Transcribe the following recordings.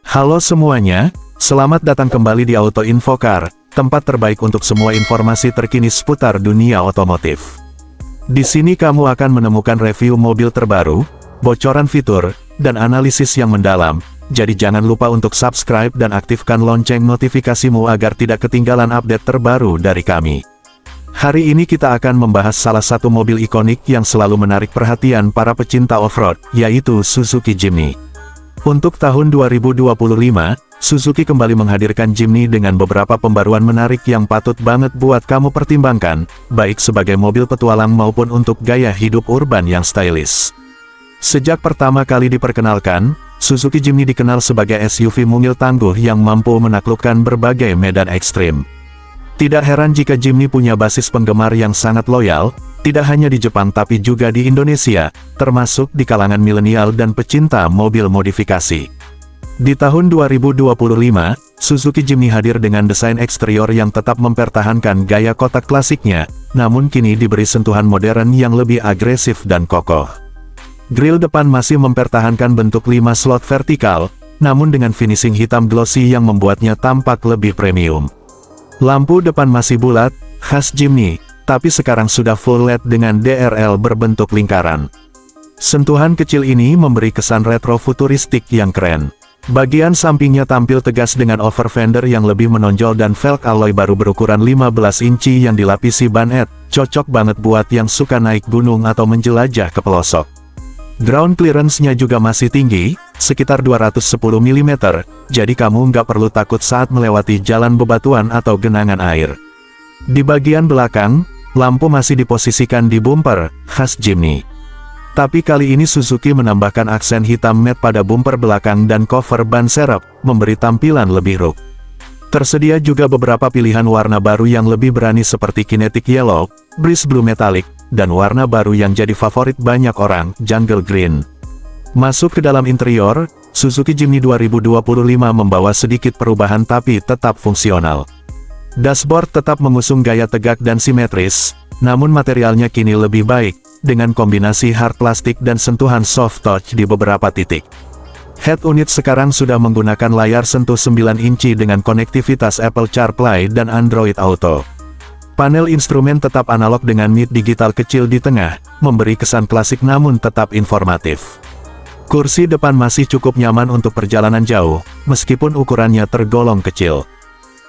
Halo semuanya, selamat datang kembali di Auto Info Car, tempat terbaik untuk semua informasi terkini seputar dunia otomotif. Di sini kamu akan menemukan review mobil terbaru, bocoran fitur, dan analisis yang mendalam. Jadi jangan lupa untuk subscribe dan aktifkan lonceng notifikasimu agar tidak ketinggalan update terbaru dari kami. Hari ini kita akan membahas salah satu mobil ikonik yang selalu menarik perhatian para pecinta off-road, yaitu Suzuki Jimny. Untuk tahun 2025, Suzuki kembali menghadirkan Jimny dengan beberapa pembaruan menarik yang patut banget buat kamu pertimbangkan, baik sebagai mobil petualang maupun untuk gaya hidup urban yang stylish. Sejak pertama kali diperkenalkan, Suzuki Jimny dikenal sebagai SUV mungil tangguh yang mampu menaklukkan berbagai medan ekstrim. Tidak heran jika Jimny punya basis penggemar yang sangat loyal, tidak hanya di Jepang tapi juga di Indonesia, termasuk di kalangan milenial dan pecinta mobil modifikasi. Di tahun 2025, Suzuki Jimny hadir dengan desain eksterior yang tetap mempertahankan gaya kotak klasiknya, namun kini diberi sentuhan modern yang lebih agresif dan kokoh. Grill depan masih mempertahankan bentuk 5 slot vertikal, namun dengan finishing hitam glossy yang membuatnya tampak lebih premium. Lampu depan masih bulat, khas Jimny, tapi sekarang sudah full LED dengan DRL berbentuk lingkaran. Sentuhan kecil ini memberi kesan retro futuristik yang keren. Bagian sampingnya tampil tegas dengan over fender yang lebih menonjol dan velg alloy baru berukuran 15 inci yang dilapisi ban LED, cocok banget buat yang suka naik gunung atau menjelajah ke pelosok. Ground clearance-nya juga masih tinggi, sekitar 210 mm, jadi kamu nggak perlu takut saat melewati jalan bebatuan atau genangan air. Di bagian belakang, lampu masih diposisikan di bumper, khas Jimny. Tapi kali ini Suzuki menambahkan aksen hitam matte pada bumper belakang dan cover ban serep, memberi tampilan lebih rough. Tersedia juga beberapa pilihan warna baru yang lebih berani seperti Kinetic Yellow, Breeze Blue Metallic, dan warna baru yang jadi favorit banyak orang, Jungle Green. Masuk ke dalam interior, Suzuki Jimny 2025 membawa sedikit perubahan tapi tetap fungsional. Dashboard tetap mengusung gaya tegak dan simetris, namun materialnya kini lebih baik, dengan kombinasi hard plastik dan sentuhan soft touch di beberapa titik. Head unit sekarang sudah menggunakan layar sentuh 9 inci dengan konektivitas Apple CarPlay dan Android Auto. Panel instrumen tetap analog dengan mid digital kecil di tengah, memberi kesan klasik namun tetap informatif. Kursi depan masih cukup nyaman untuk perjalanan jauh, meskipun ukurannya tergolong kecil.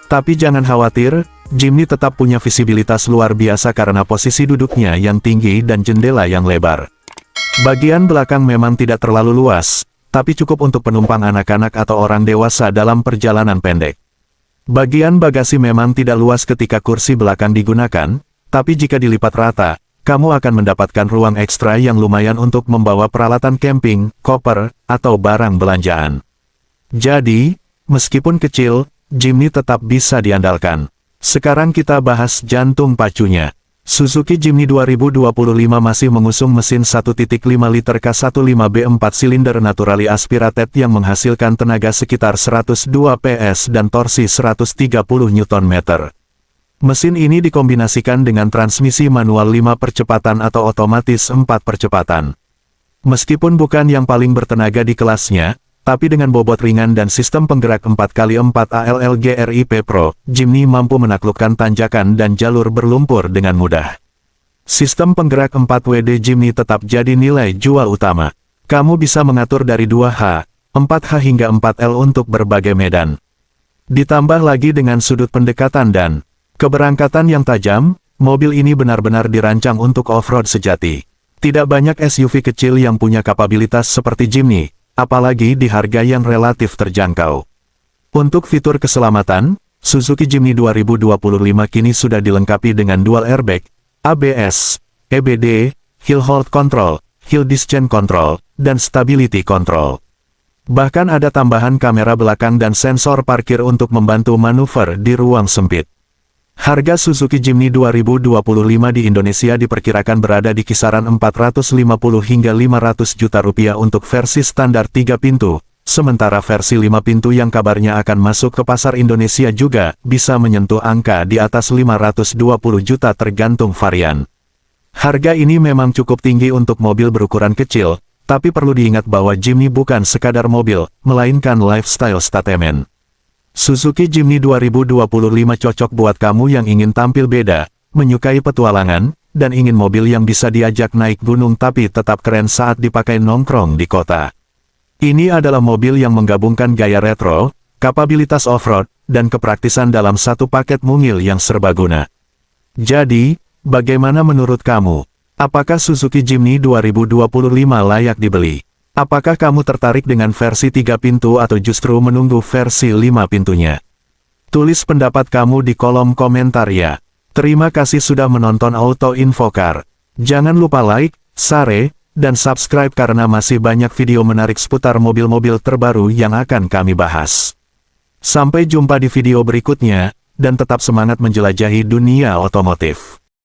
Tapi jangan khawatir, Jimny tetap punya visibilitas luar biasa karena posisi duduknya yang tinggi dan jendela yang lebar. Bagian belakang memang tidak terlalu luas, tapi cukup untuk penumpang anak-anak atau orang dewasa dalam perjalanan pendek. Bagian bagasi memang tidak luas ketika kursi belakang digunakan, tapi jika dilipat rata, kamu akan mendapatkan ruang ekstra yang lumayan untuk membawa peralatan camping, koper, atau barang belanjaan. Jadi, meskipun kecil, Jimny tetap bisa diandalkan. Sekarang kita bahas jantung pacunya. Suzuki Jimny 2025 masih mengusung mesin 1.5 liter K15B 4 silinder naturally aspirated yang menghasilkan tenaga sekitar 102 PS dan torsi 130 Nm. Mesin ini dikombinasikan dengan transmisi manual 5 percepatan atau otomatis 4 percepatan. Meskipun bukan yang paling bertenaga di kelasnya, tapi dengan bobot ringan dan sistem penggerak 4x4 ALL GRIP Pro, Jimny mampu menaklukkan tanjakan dan jalur berlumpur dengan mudah. Sistem penggerak 4WD Jimny tetap jadi nilai jual utama. Kamu bisa mengatur dari 2H, 4H hingga 4L untuk berbagai medan. Ditambah lagi dengan sudut pendekatan dan keberangkatan yang tajam, mobil ini benar-benar dirancang untuk off-road sejati. Tidak banyak SUV kecil yang punya kapabilitas seperti Jimny, apalagi di harga yang relatif terjangkau. Untuk fitur keselamatan, Suzuki Jimny 2025 kini sudah dilengkapi dengan dual airbag, ABS, EBD, hill hold control, hill descent control, dan stability control. Bahkan ada tambahan kamera belakang dan sensor parkir untuk membantu manuver di ruang sempit. Harga Suzuki Jimny 2025 di Indonesia diperkirakan berada di kisaran 450 hingga 500 juta rupiah untuk versi standar 3 pintu, sementara versi 5 pintu yang kabarnya akan masuk ke pasar Indonesia juga bisa menyentuh angka di atas 520 juta tergantung varian. Harga ini memang cukup tinggi untuk mobil berukuran kecil, Tapi perlu diingat bahwa Jimny bukan sekadar mobil, melainkan lifestyle statement. Suzuki Jimny 2025 cocok buat kamu yang ingin tampil beda, menyukai petualangan, dan ingin mobil yang bisa diajak naik gunung tapi tetap keren saat dipakai nongkrong di kota. Ini adalah mobil yang menggabungkan gaya retro, kapabilitas off-road, dan kepraktisan dalam satu paket mungil yang serbaguna. Jadi, bagaimana menurut kamu? Apakah Suzuki Jimny 2025 layak dibeli? Apakah kamu tertarik dengan versi 3 pintu atau justru menunggu versi 5 pintunya? Tulis pendapat kamu di kolom komentar ya. Terima kasih sudah menonton Auto Info Car. Jangan lupa like, share, dan subscribe karena masih banyak video menarik seputar mobil-mobil terbaru yang akan kami bahas. Sampai jumpa di video berikutnya, dan tetap semangat menjelajahi dunia otomotif.